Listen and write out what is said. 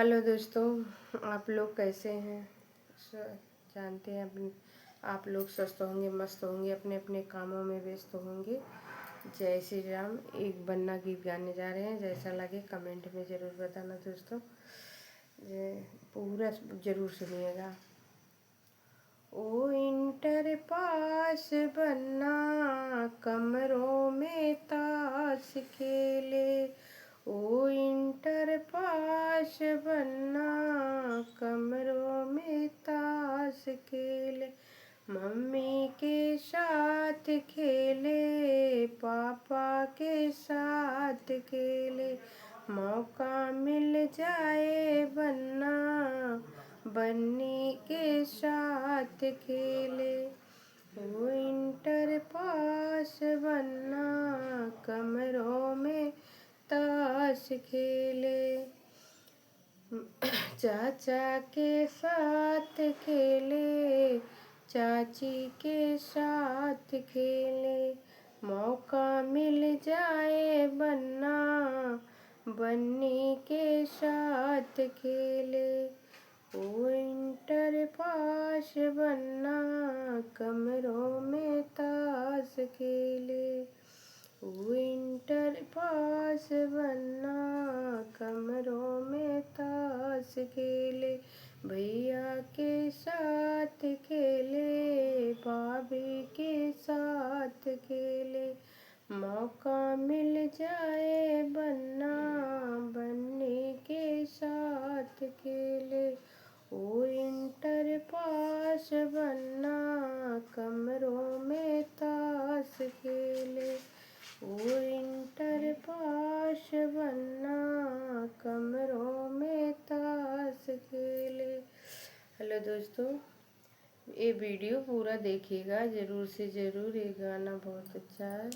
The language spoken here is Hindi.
हेलो दोस्तों, आप लोग कैसे हैं। जानते हैं आप लोग स्वस्थ होंगे, मस्त होंगे, अपने अपने कामों में व्यस्त होंगे। जय श्री राम। एक बन्ना गीत गाने जा रहे हैं, जैसा लगे कमेंट में ज़रूर बताना दोस्तों। पूरा ज़रूर सुनिएगा। ओ इंटर पास बन्ना कमरों में ताश खेले, ओ इंटर पास बन्ना कमरों में ताश खेले, मम्मी के साथ खेले, पापा के साथ खेले, मौका मिल जाए बन्ना बन्नी के साथ खेले, वो इंटर पास बन्ना कमरों में ताश खेले, चाचा के साथ खेले, चाची के साथ खेले, मौका मिल जाए बन्ना बन्नी के साथ खेले, ओ इंटर पास बन्ना कमरों में ताश खेले, ओ इंटर पास बन्ना कमरों में ताश खेले, भैया के साथ खेले, भाभी के साथ खेले, मौका मिल जाए बन्ना बन्नी के साथ खेले, ओ इंटर पास बन्ना कमरों में ताश खेले, ओ इंटर पास बन्ना कमरों में ताश खेले। हेलो दोस्तों, ये वीडियो पूरा देखिएगा ज़रूर से ज़रूर। ये गाना बहुत अच्छा है।